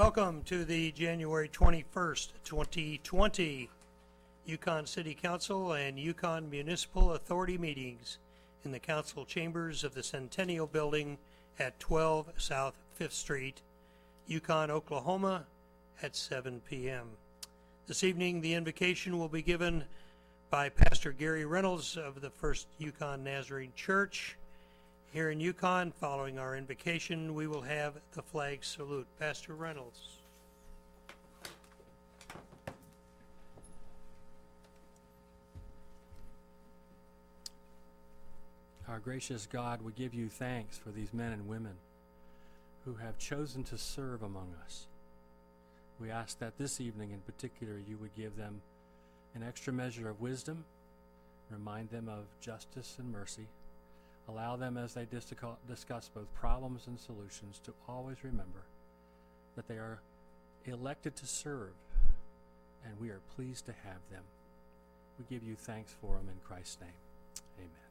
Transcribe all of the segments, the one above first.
Welcome to the January 21st, 2020 Yukon City Council and Yukon Municipal Authority meetings in the council chambers of the Centennial Building at 12 South 5th Street, Yukon, Oklahoma at 7 p.m. This evening, the invocation will be given by Pastor Gary Reynolds of the First Yukon Nazarene Church. Here in Yukon, following our invocation, we will have the flag salute. Pastor Reynolds. Our gracious God, we give you thanks for these men and women who have chosen to serve among us. We ask that this evening in particular you would give them an extra measure of wisdom, remind them of justice and mercy, allow them as they discuss both problems and solutions to always remember that they are elected to serve, and we are pleased to have them. We give you thanks for them in Christ's name. Amen.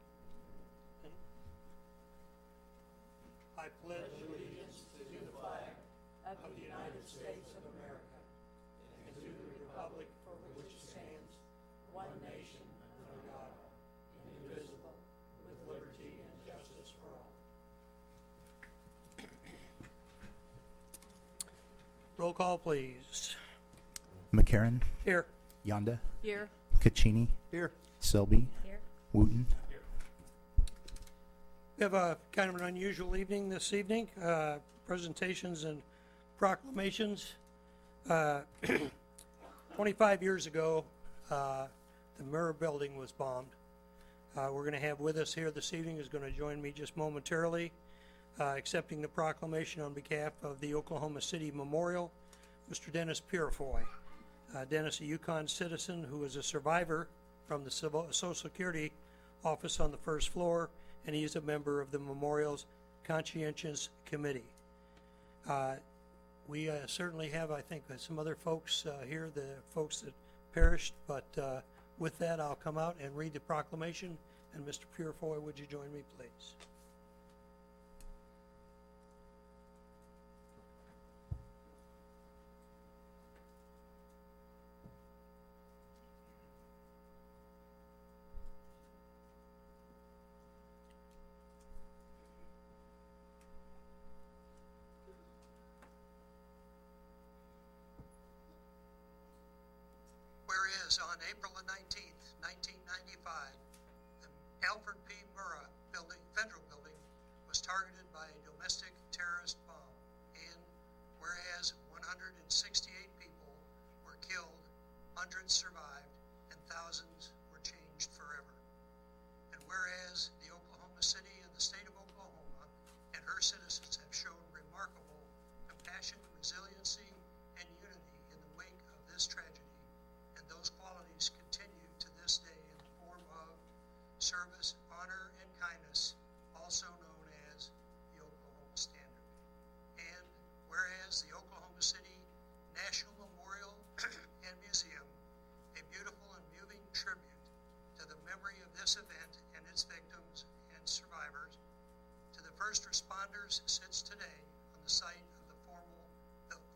I pledge allegiance to the flag of the United States of America and to the republic for which it stands, one nation under God, indivisible, with liberty and justice for all. Roll call, please. McCarran. Here. Yonda. Here. Caccini. Here. Selby. Here. Wooten. We have a kind of an unusual evening this evening. Presentations and proclamations. 25 years ago, the Murrah building was bombed. We're going to have with us here this evening, is going to join me just momentarily, accepting the proclamation on behalf of the Oklahoma City Memorial, Mr. Dennis Purifoy. Dennis, a Yukon citizen who is a survivor from the Social Security office on the first floor, and he is a member of the Memorial's Conscientious Committee. We certainly have, I think, some other folks here, the folks that perished, but with that, I'll come out and read the proclamation. And Mr. Purifoy, would you join me, please? Whereas on April the 19th, 1995, the Alfred P. Murrah Federal Building was targeted by a domestic terrorist bomb, and whereas 168 people were killed, hundreds survived, and thousands were changed forever. And whereas the Oklahoma City and the state of Oklahoma and her citizens have shown remarkable compassion, resiliency, and unity in the wake of this tragedy, and those qualities continue to this day in the form of service, honor, and kindness, also known as the Oklahoma Standard. And whereas the Oklahoma City National Memorial and Museum, a beautiful and moving tribute to the memory of this event and its victims and survivors, to the first responders, sits today on the site of the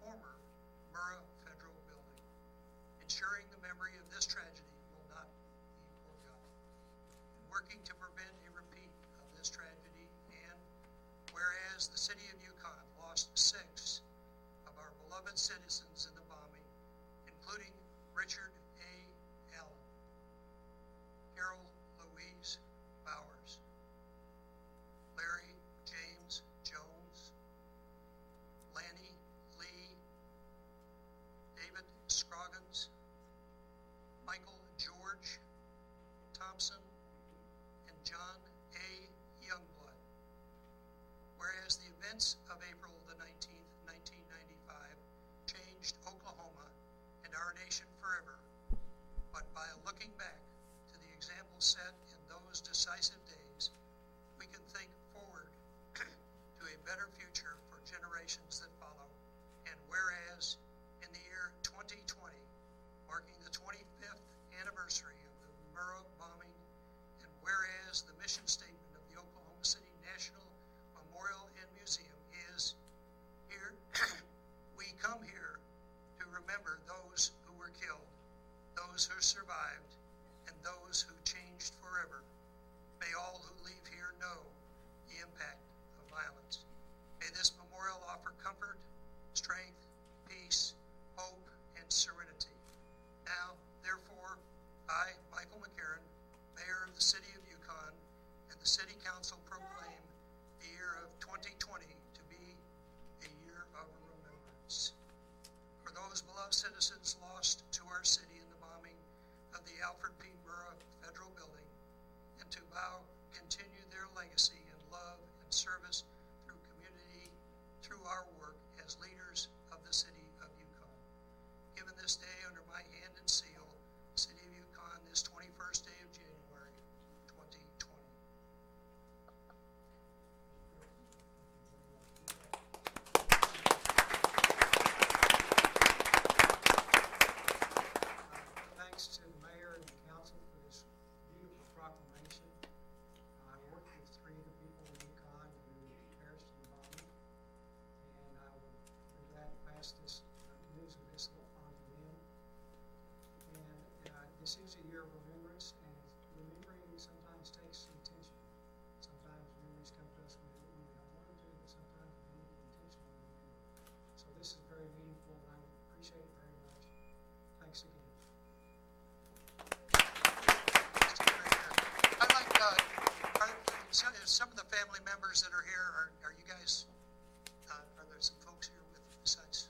former Murrah Federal Building, ensuring the memory of this tragedy will not be forgotten, and working to prevent a repeat of this tragedy. And whereas the city of Yukon lost 6 of our beloved citizens in the bombing, including Richard A. Allen, Carol Louise Bowers, Larry James Jones, Lanny Lee, David Scroggins, Michael George Thompson, and John A. Youngblood. Whereas the events of April the 19th, 1995 changed Oklahoma and our nation forever, but by looking back to the example set in those decisive days, we can think forward to a better future for generations that follow. And whereas in the year 2020, marking the 25th anniversary of the Murrah bombing, and whereas the mission statement of the Oklahoma City National Memorial and Museum is, here we come here appreciate it very much. Thanks again. I like, some of the family members that are here, are you guys, are there some folks here with you besides?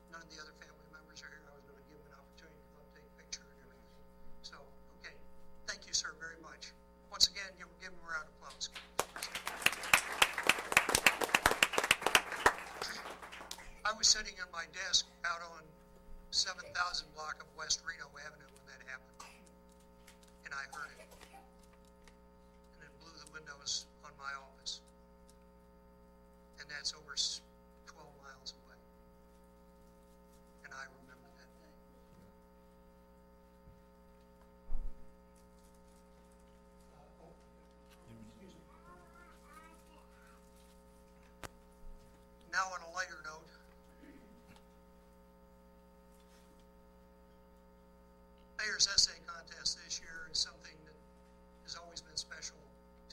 None of the other family members are here. I was going to give them an opportunity to come up, take a picture and everything. So, okay. Thank you, sir, very much. Once again, give them a round of applause. I was sitting at my desk out on 7,000 block of West Reno Avenue when that happened. And I heard it. And it blew the windows on my office. And that's over 12 miles away. And I remember that day. Excuse me. Now on a lighter note, Mayor's Essay Contest this year is something that has always been special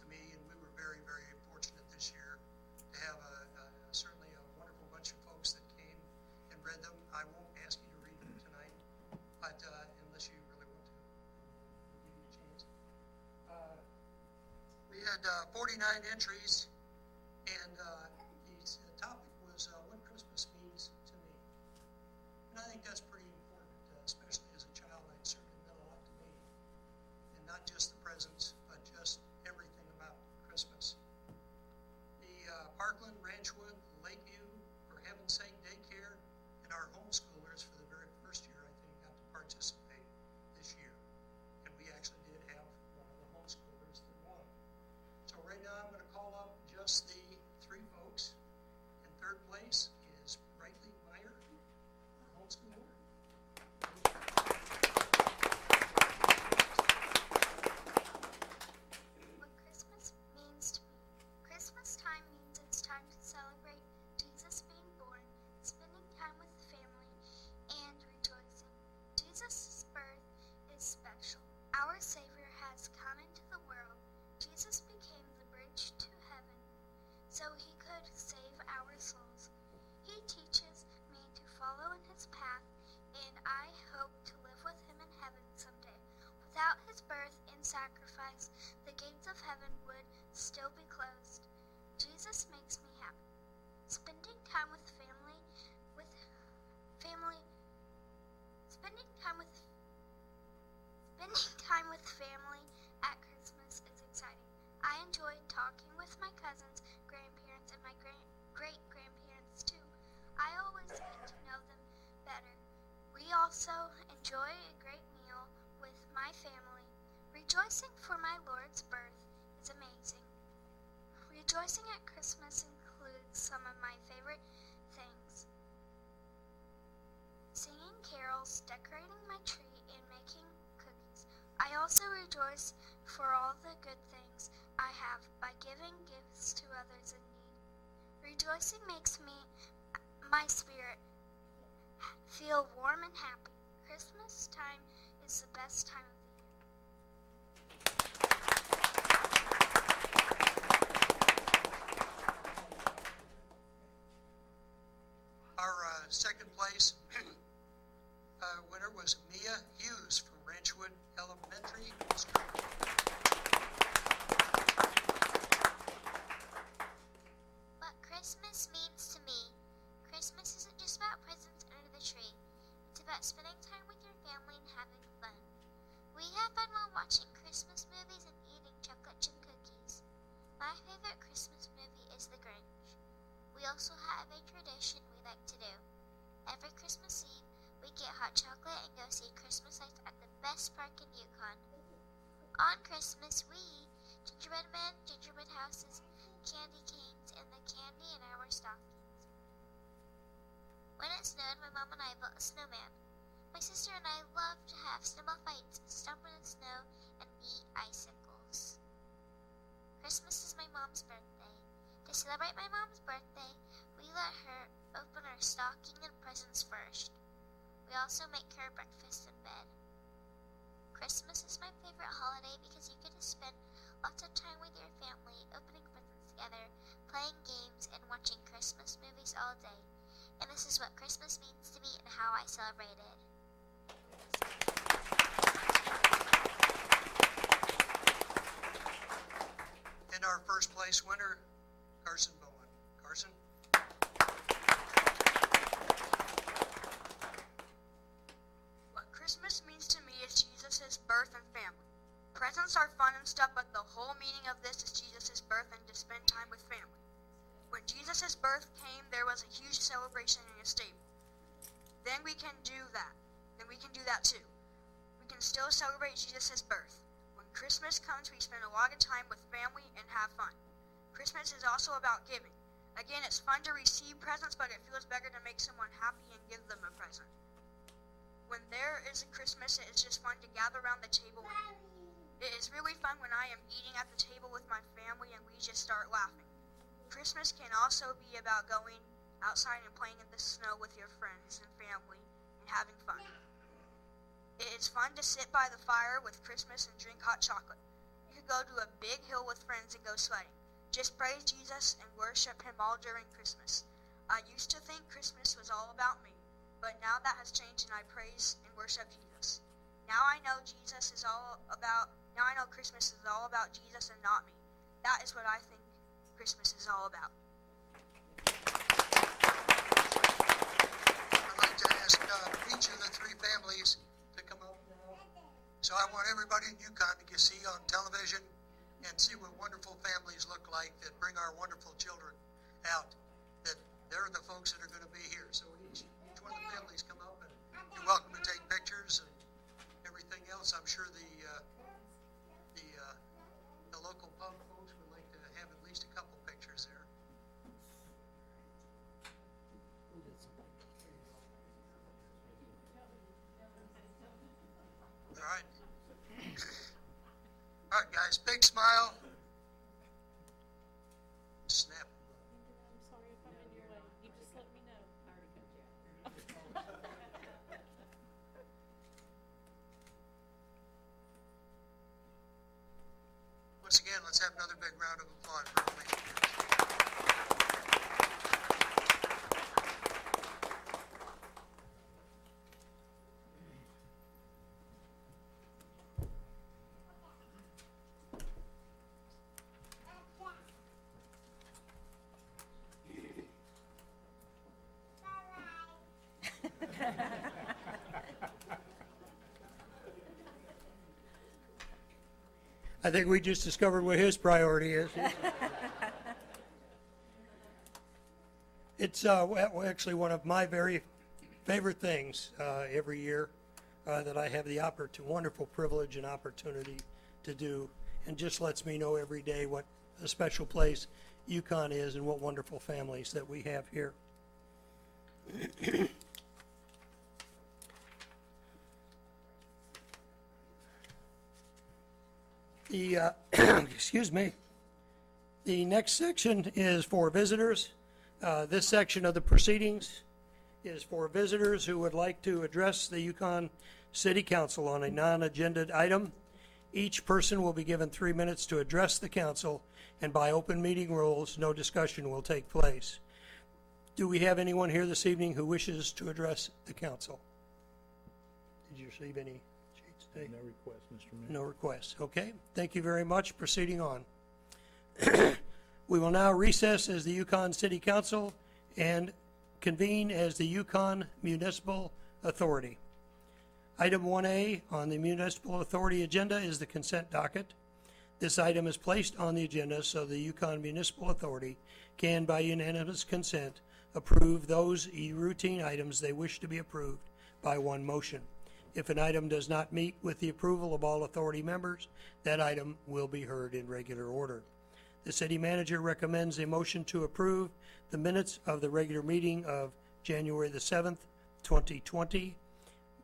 to me, and we were very, very fortunate this year to have certainly a wonderful bunch of folks that came and read them. I won't ask you to read them tonight, but unless you really want to, we'll give you a chance. We had 49 entries, and the topic was what Christmas means to me. And I think that's pretty important, especially as a child. It certainly meant a lot to me. And not just the presents, but just everything about Christmas. The Parkland, Ranchwood, Lakeview, For Heaven's Sake Daycare, and our homeschoolers for the very first year, I think, got to participate this year. And we actually did have one of the homeschoolers that won. So right now I'm going to call up just the three folks. In third place is Brightly Meyer, our homeschooler. What Christmas means to me. Christmas time means it's time to celebrate Jesus being born, spending time with the family, and rejoicing. Jesus' birth is special. Our Savior has come into the world. Jesus became the bridge to heaven so he could save our souls. He teaches me to follow in his path, and I hope to live with him in heaven someday. Without his birth and sacrifice, the gates of heaven would still be closed. Jesus makes me happy. Spending time with family, at Christmas is exciting. I enjoy talking with my cousins, grandparents, and my great-grandparents too. I always get to know them better. We also enjoy a great meal with my family. Rejoicing for my Lord's birth is amazing. Rejoicing at Christmas includes some of my favorite things: singing carols, decorating my tree, and making cookies. I also rejoice for all the good things I have by giving gifts to others in need. Rejoicing makes my spirit feel warm and happy. Christmas time is the best time of the year. Our second place winner was Mia Hughes from Ranchwood Elementary School. What Christmas means to me. Christmas isn't just about presents under the tree. It's about spending time with your family and having fun. We have fun while watching Christmas movies and eating chocolate chip cookies. My favorite Christmas movie is The Grinch. We also have a tradition we like to do. Every Christmas Eve, we get hot chocolate and go see Christmas lights at the best park in Yukon. On Christmas, we eat gingerbread men, gingerbread houses, candy canes, and the candy in our stockings. When it snowed, my mom and I built a snowman. My sister and I love to have snowball fights, stomp in the snow, and eat icicles. Christmas is my mom's birthday. To celebrate my mom's birthday, we let her open our stocking and presents first. We also make her breakfast in bed. Christmas is my favorite holiday because you get to spend lots of time with your family, opening presents together, playing games, and watching Christmas movies all day. and this is what Christmas means to me and how I celebrate it. And our first place winner, Carson Bowen. Carson? What Christmas means to me is Jesus' birth and family. Presents are fun and stuff, but the whole meaning of this is Jesus' birth and to spend time with family. When Jesus' birth came, there was a huge celebration in a stable. Then we can do that. Then we can do that too. We can still celebrate Jesus' birth. When Christmas comes, we spend a lot of time with family and have fun. Christmas is also about giving. Again, it's fun to receive presents, but it feels better to make someone happy and give them a present. When there is a Christmas, it is just fun to gather around the table and eat. It is really fun when I am eating at the table with my family and we just start laughing. Christmas can also be about going outside and playing in the snow with your friends and family and having fun. It is fun to sit by the fire with Christmas and drink hot chocolate. You could go to a big hill with friends and go sledding. Just praise Jesus and worship him all during Christmas. I used to think Christmas was all about me, but now that has changed and I praise and worship Jesus. Now I know Christmas is all about Jesus and not me. That is what I think Christmas is all about. I'd like to ask each of the three families to come up now. So I want everybody in Yukon to see on television and see what wonderful families look like that bring our wonderful children out. That they're the folks that are going to be here. So each one of the families come up and you're welcome to take pictures and everything else. I'm sure the local pub folks would like to have at least a couple pictures there. All right. All right, guys, big smile. Snap. I'm sorry if I'm in your way. You just let me know. Once again, let's have another big round of applause for Elaine. I think we just discovered what his priority is. It's actually one of my very favorite things every year that I have the wonderful privilege and opportunity to do, and just lets me know every day what a special place Yukon is and what wonderful families that we have here. The excuse me. The next section is for visitors. This section of the proceedings is for visitors who would like to address the Yukon City Council on a non-agenda item. Each person will be given 3 minutes to address the council, and by open meeting rules, no discussion will take place. Do we have anyone here this evening who wishes to address the council? Did you receive any? No request, Mr. Mayor. No requests. Okay. Thank you very much. Proceeding on. We will now recess as the Yukon City Council and convene as the Yukon Municipal Authority. Item 1A on the Municipal Authority agenda is the consent docket. This item is placed on the agenda so the Yukon Municipal Authority can, by unanimous consent, approve those routine items they wish to be approved by one motion. If an item does not meet with the approval of all authority members, that item will be heard in regular order. The city manager recommends a motion to approve the minutes of the regular meeting of January the 7th, 2020.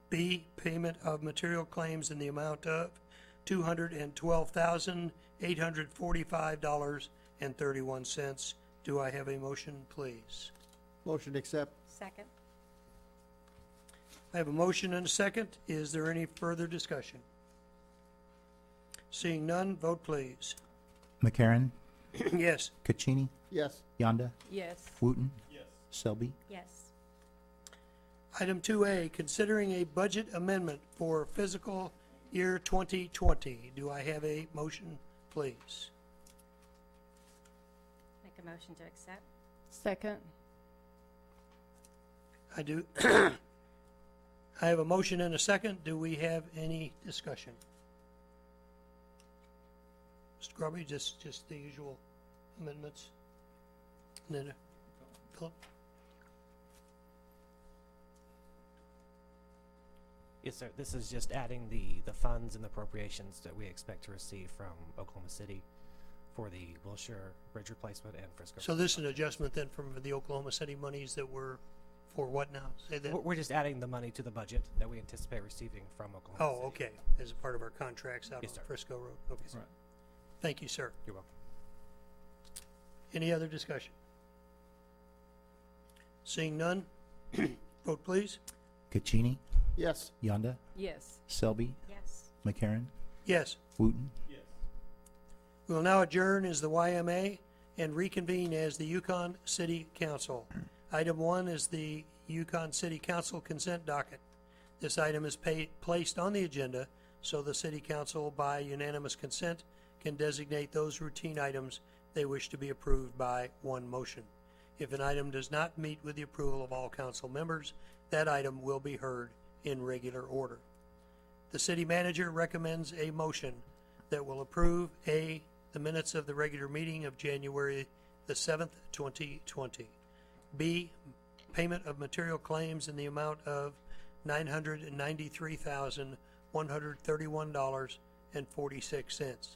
B, payment of material claims in the amount of $212,845.31. Do I have a motion, please? Motion to accept. Second. I have a motion and a second. Is there any further discussion? Seeing none, vote please. McCarran, Yes. Caccini, Yes. Yonda, Yes. Wooten, Selby, Yes. Item 2A, considering a budget amendment for fiscal year 2020. Do I have a motion, please? Make a motion to accept. Second. I do. I have a motion and a second. Do we have any discussion? Mr. Grubby, just the usual amendments? And then, Philip? Yes, sir. This is just adding the funds and appropriations that we expect to receive from Oklahoma City for the Wilshire Bridge replacement and Frisco. So this is an adjustment then from the Oklahoma City monies that were for what now? Say that. We're just adding the money to the budget that we anticipate receiving from Oklahoma City. Oh, okay, as a part of our contracts out Yes, on sir. Frisco Road. Okay. Right. Thank you, sir. You're welcome. Any other discussion? Seeing none, vote please. Caccini, Yes. Yonda, Yes. Selby, Yes. McCarran, Yes. Wooten. We will now adjourn as the YMA and reconvene as the Yukon City Council. Item 1 is the Yukon City Council consent docket. This item is placed on the agenda so the City Council, by unanimous consent, can designate those routine items they wish to be approved by one motion. If an item does not meet with the approval of all council members, that item will be heard in regular order. The city manager recommends a motion that will approve A, the minutes of the regular meeting of January the 7th, 2020. B, payment of material claims in the amount of $993,131.46.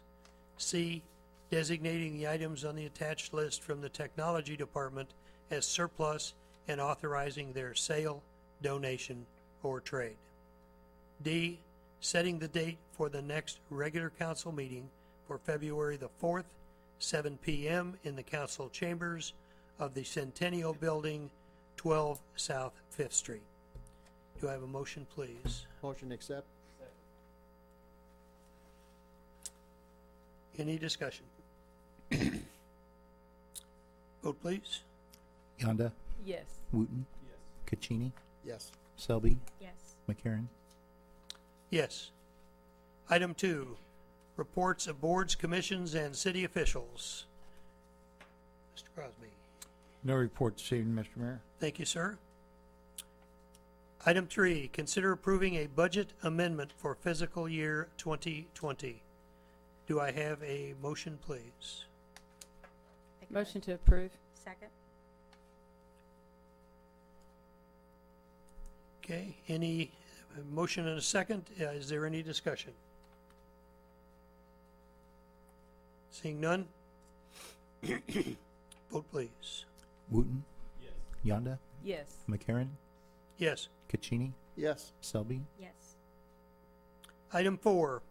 C, designating the items on the attached list from the Technology Department as surplus and authorizing their sale, donation, or trade. D, setting the date for the next regular council meeting for February the 4th, 7 p.m. in the council chambers of the Centennial Building, 12 South 5th Street. Do I have a motion, please? Motion to accept? Any discussion? Vote, please. Yonda, Yes. Wooten. Caccini, Yes. Selby, Yes. McCarran. Yes. Item 2, reports of boards, commissions, and city officials. Mr. Crosby. No report this evening, Mr. Mayor. Thank you, sir. Item 3, consider approving a budget amendment for fiscal year 2020. Do I have a motion, please? Make a Motion to approve. Second. Okay, any motion and a second? Is there any discussion? Seeing none? Vote, please. Wooten. Yonda, Yes. McCarran, Yes. Caccini, Yes. Selby, Yes. Item 4,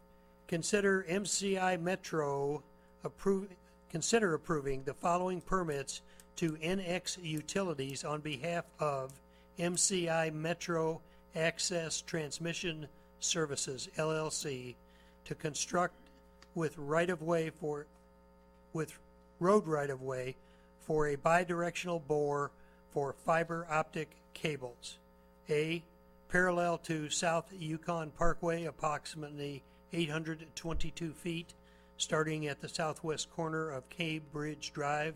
consider MCI Metro consider approving the following permits to NX Utilities on behalf of MCI Metro Access Transmission Services, LLC, to construct with road right-of-way for a bidirectional bore for fiber optic cables. A, parallel to South Yukon Parkway, approximately 822 feet, starting at the southwest corner of Cave Bridge Drive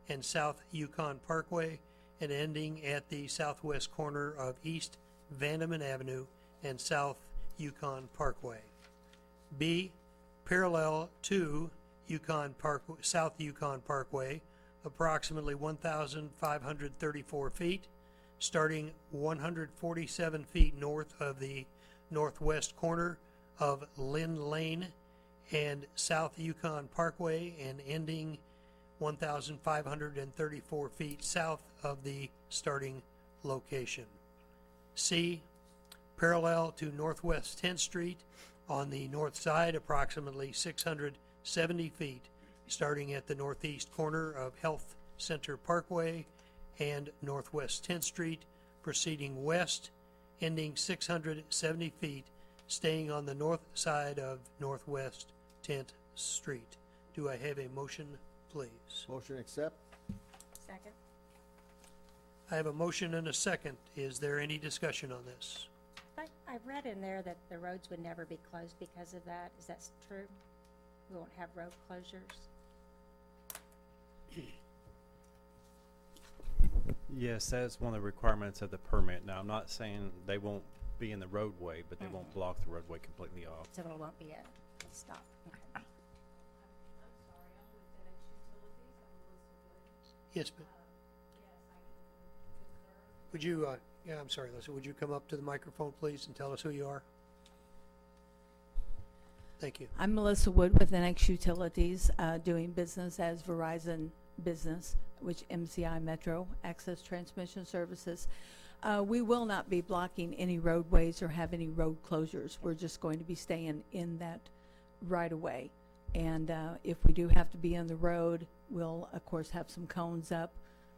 and South Yukon Parkway, and ending at the southwest corner of East Vandeman Avenue and South Yukon Parkway. B, parallel to South Yukon Parkway, approximately 1,534 feet, starting 147 feet north of the northwest corner of Lynn Lane and South Yukon Parkway, and ending 1,534 feet south of the starting location. C, parallel to Northwest 10th Street on the north side, approximately 670 feet, starting at the northeast corner of Health Center Parkway and Northwest 10th Street, proceeding west, ending 670 feet, staying on the north side of Northwest 10th Street. Do I have a motion, please? Motion to accept? Second. I have a motion and a second. Is there any discussion on this? I read in there that the roads would never be closed because of that. Is that true? We won't have road closures? Yes, that's one of the requirements of the permit. Now, I'm not saying they won't be in the roadway, but they won't block the roadway completely off. So it won't be a stop. Okay. Yes, but would you, yeah, I'm sorry, Lisa, would you come up to the microphone, please, and tell us who you are? Thank you. I'm Melissa Wood with NX Utilities, doing business as Verizon Business, which MCI Metro Access Transmission Services. We will not be blocking any roadways or have any road closures. We're just going to be staying in that right away. And if we do have to be on the road, we'll, of course, have some cones up,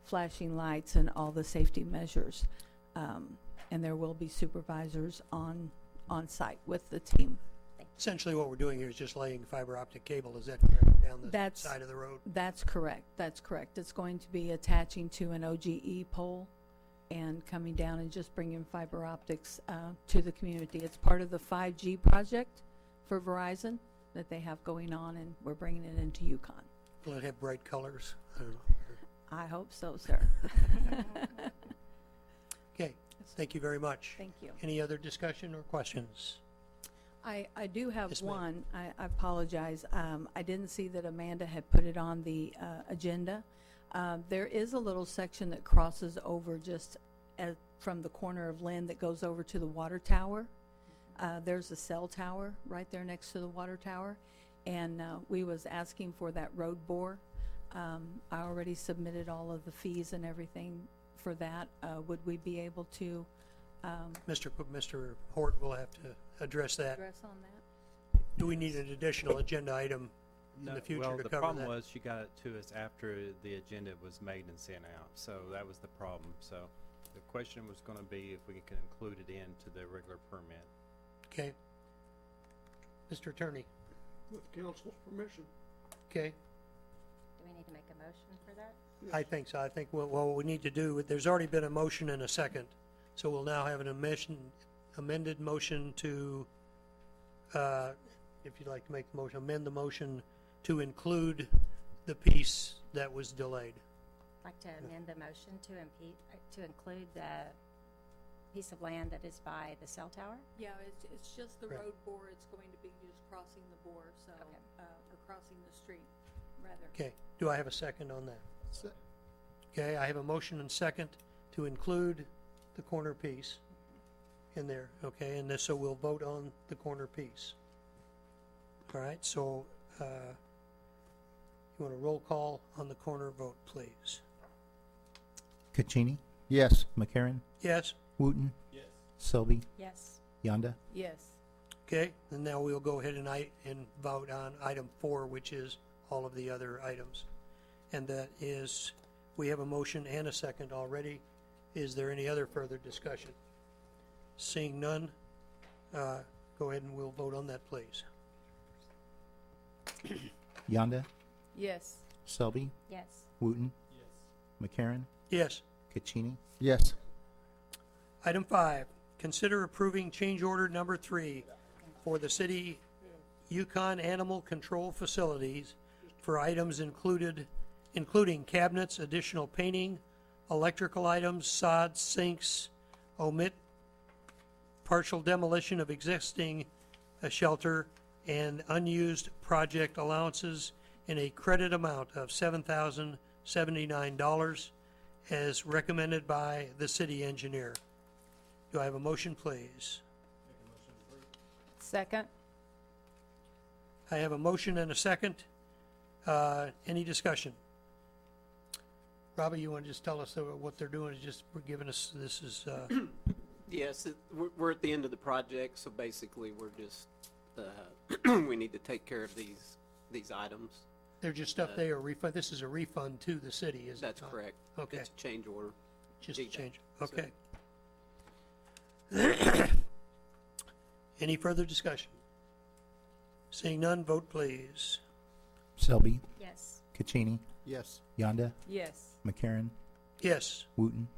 flashing lights, and all the safety measures. And there will be supervisors on site with the team. Essentially, what we're doing here is just laying fiber optic cable. Is that correct? Down the side of the road? That's correct. That's correct. It's going to be attaching to an OGE pole and coming down and just bringing fiber optics to the community. It's part of the 5G project for Verizon that they have going on, and we're bringing it into Yukon. Will it have bright colors? I don't know. I hope so, sir. Okay, thank you very much. Thank you. Any other discussion or questions? I do have Yes, ma'am. one. I apologize. I didn't see that Amanda had put it on the agenda. There is a little section that crosses over just from the corner of Lynn that goes over to the water tower. There's a cell tower right there next to the water tower, and we was asking for that road bore. I already submitted all of the fees and everything for that. Would we be able to Mr. Hort will have to address that. address on that? Do we need an additional agenda item in the future well, to the cover problem that? was she got it to us after the agenda was made and sent out, so that was the problem. So the question was going to be if we can include it into the regular permit. Okay. Mr. Attorney? With council's permission. Okay. Do we need to make a motion for that? I think so. I think what we need to do, there's already been a motion and a second, so we'll now have an amended motion to, if you'd like to make the motion, amend the motion to include the piece that was delayed. I'd like to amend the motion to include the piece of land that is by the cell tower? Yeah, it's just the Right. road bore. It's going to be just crossing the bore, so, Okay. or crossing the street, rather. Okay. Do I have a second on that? Okay, I have a motion and second to include the corner piece in there, okay, and so we'll vote on the corner piece. All right, so, you want a roll call on the corner vote, please? Caccini, Yes. McCarran, Yes? Wooten. Yes. Selby, Yes. Yonda. Yes. Okay, and now we'll go ahead and vote on item 4, which is all of the other items. And that is, we have a motion and a second already. Is there any other further discussion? Seeing none, go ahead and we'll vote on that, please. Yonda, Yes. Selby, Yes. Wooten. Yes. McCarran, Yes. Caccini, Yes. Item 5, consider approving change order number 3 for the city Yukon Animal Control Facilities for items including cabinets, additional painting, electrical items, sod, sinks, omit partial demolition of existing shelter, and unused project allowances in a credit amount of $7,079 as recommended by the city engineer. Do I have a motion, please? Second? I have a motion and a second. Any discussion? Robbie, you want to just tell us what they're doing? Is just we're giving us this is Yes, we're at the end of the project, so basically we're just we need to take care of these items. they're just stuff they are refund. This is a refund to the city, is it That's not? correct. Okay. It's a change order. Just a Exact. change. So- Okay. Any further discussion? Seeing none, vote please. Selby, Yes. Caccini, Yes. Yonda, Yes. McCarran, Yes. Wooten.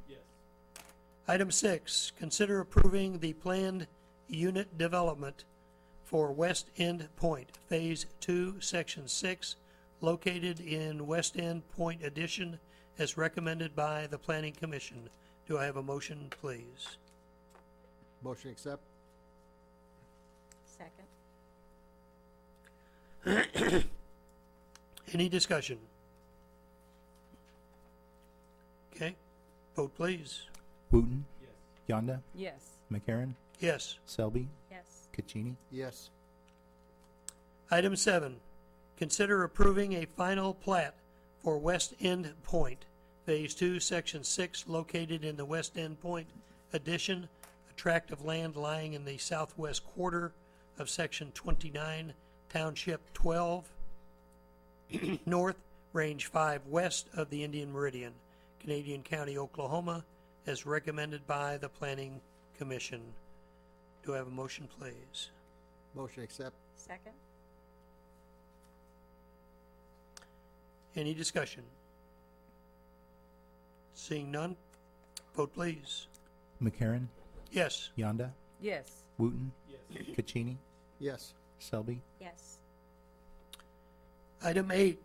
Item 6, consider approving the planned unit development for West End Point, Phase 2, Section 6, located in West End Point Addition, as recommended by the Planning Commission. Do I have a motion, please? Motion accept. Second. Any discussion? Okay, vote please. Wooten. Yonda. Yes. McCarron. Yes. Selby. Yes. Caccini. Yes. Item 7, consider approving a final plat for West End Point, Phase 2, Section 6, located in the West End Point Addition, a tract of land lying in the southwest quarter of Section 29, Township 12, North, Range 5 west of the Indian Meridian, Canadian County, Oklahoma, as recommended by the Planning Commission. Do I have a motion, please? Motion accept. Second. Any discussion? Seeing none, vote please. McCarron. Yes. Yonda. Yes. Wooten. Caccini. Yes. Selby. Yes. Item 8,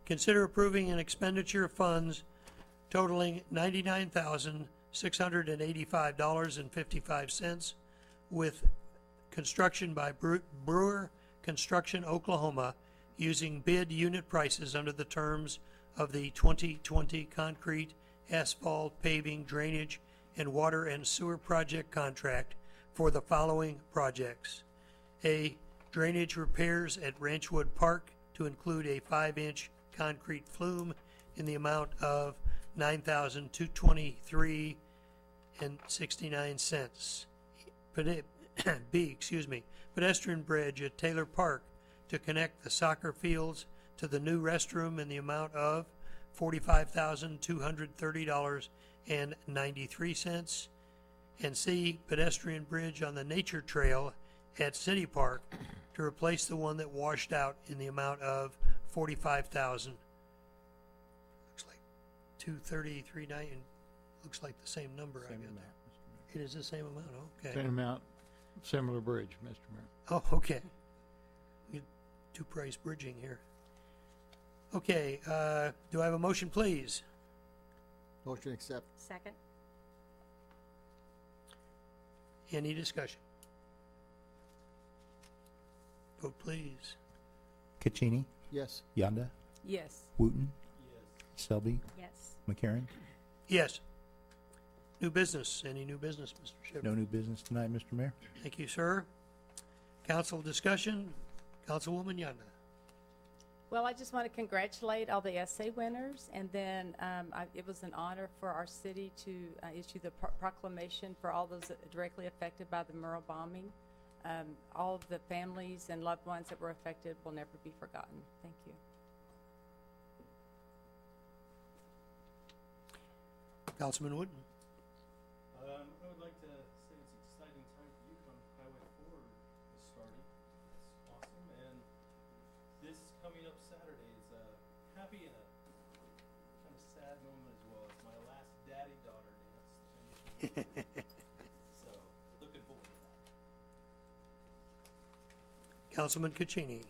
consider approving an expenditure of funds totaling $99,685.55 with construction by Brewer Construction, Oklahoma, using bid unit prices under the terms of the 2020 concrete, asphalt, paving, drainage, and water and sewer project contract for the following projects. A, drainage repairs at Ranchwood Park to include a 5-inch concrete flume in the amount of $9,223.69. B, pedestrian bridge at Taylor Park to connect the soccer fields to the new restroom in the amount of $45,230.93. And C, pedestrian bridge on the nature trail at City Park to replace the one that washed out in the amount of $45,000. Looks like 233.9. Looks like the same number I got there. It is the same amount. Okay. Same amount, similar bridge, Mr. Mayor. Oh, okay. Two-price bridging here. Okay, do I have a motion, please? Motion accept. Second. Any discussion? Vote, please. Caccini. Yes. Yonda. Yes. Wooten. Selby. Yes. McCarron. Yes. New business. Any new business, Mr. Shipper? No new business tonight, Mr. Mayor. Thank you, sir. Council discussion. Councilwoman Yonda. Well, I just want to congratulate all the essay winners, and then it was an honor for our city to issue the proclamation for all those directly affected by the Murrah bombing. All of the families and loved ones that were affected will never be forgotten. Thank you. Councilman Wooten. I would like to say it's an exciting time for Yukon. Highway 4 is starting. It's awesome. And this coming up Saturday is a happy and a kind of sad moment as well. It's my last daddy-daughter dance. So, looking forward to that. Councilman Caccini.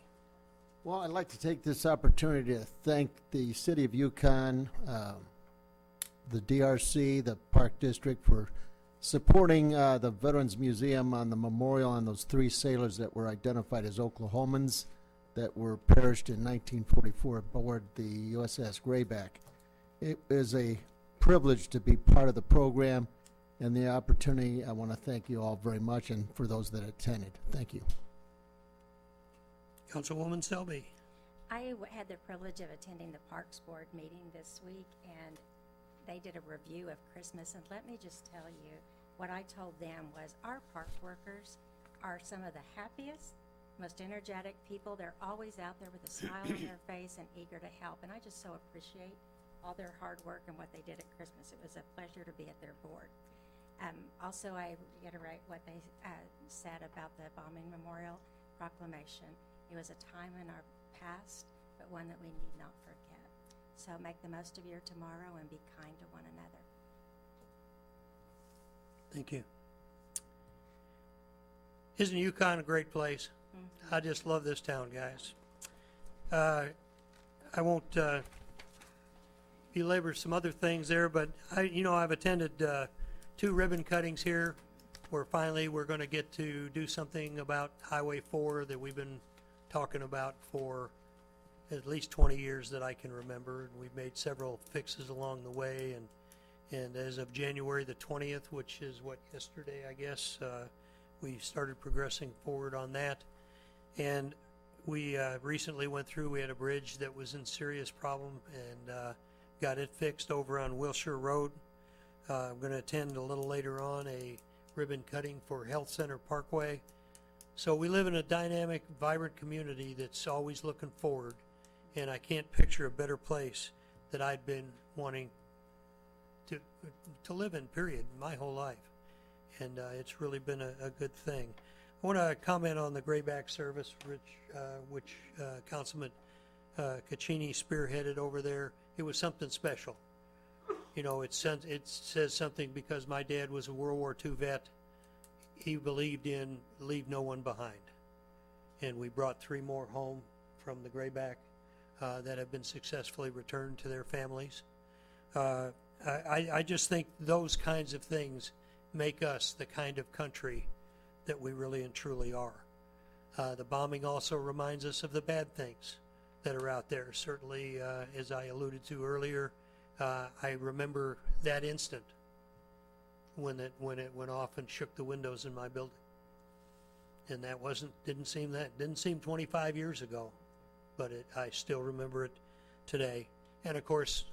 Well, I'd like to take this opportunity to thank the city of Yukon, the DRC, the Park District for supporting the Veterans Museum on the memorial on those 3 sailors that were identified as Oklahomans that were perished in 1944 aboard the USS Grayback. It is a privilege to be part of the program and the opportunity. I want to thank you all very much, and for those that attended. Thank you. Councilwoman Selby. I had the privilege of attending the Parks Board meeting this week, and they did a review of Christmas, and let me just tell you, what I told them was our park workers are some of the happiest, most energetic people. They're always out there with a smile on their face and eager to help, and I just so appreciate all their hard work and what they did at Christmas. It was a pleasure to be at their board. Also, I reiterate what they said about the bombing memorial proclamation. It was a time in our past, but one that we need not forget. So make the most of your tomorrow and be kind to one another. Thank you. Isn't Yukon a great place? I just love this town, guys. I won't belabor some other things there, but I've attended 2 ribbon cuttings here where finally we're going to get to do something about Highway 4 that we've been talking about for at least 20 years that I can remember. And we've made several fixes along the way, and as of January the 20th, which is yesterday, I guess, we started progressing forward on that. And we recently went through, we had a bridge that was in serious problem and got it fixed over on Wilshire Road. I'm going to attend a little later on a ribbon cutting for Health Center Parkway. So we live in a dynamic, vibrant community that's always looking forward, and I can't picture a better place that I'd been wanting to live in, period, my whole life. And it's really been a good thing. I want to comment on the Grayback service, which Councilman Caccini spearheaded over there. It was something special. It says something because my dad was a World War II vet. He believed in leave no one behind. And we brought 3 more home from the Grayback that have been successfully returned to their families. I just think those kinds of things make us the kind of country that we really and truly are. The bombing also reminds us of the bad things that are out there. Certainly, as I alluded to earlier, I remember that instant when it went off and shook the windows in my building. And that didn't seem 25 years ago, but I still remember it today. And of course,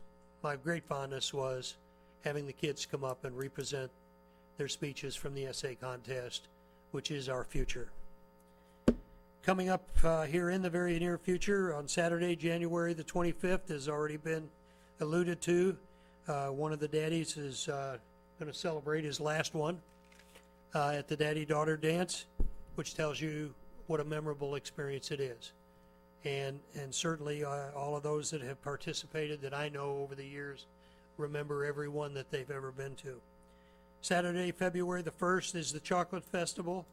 my great fondness was having the kids come up and represent their speeches from the essay contest, which is our future. Coming up here in the very near future, on Saturday, January the 25th, has already been alluded to. One of the daddies is going to celebrate his last one at the daddy-daughter dance, which tells you what a memorable experience it is. And certainly all of those that have participated that I know over the years remember every one that they've ever been to. Saturday, February the 1st is the Chocolate Festival.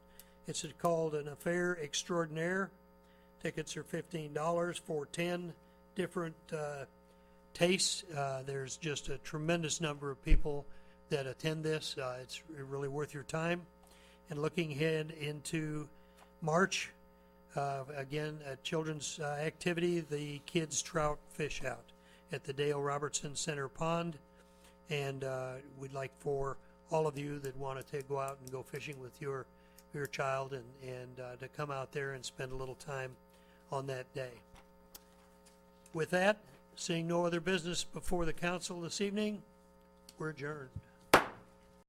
It's called an Affair Extraordinaire. Tickets are $15 for 10 different tastes. There's just a tremendous number of people that attend this. It's really worth your time. And looking ahead into March, again, a children's activity, the Kids Trout Fish Out at the Dale Robertson Center Pond. And we'd like for all of you that want to go out and go fishing with your child and to come out there and spend a little time on that day. With that, seeing no other business before the council this evening, we're adjourned.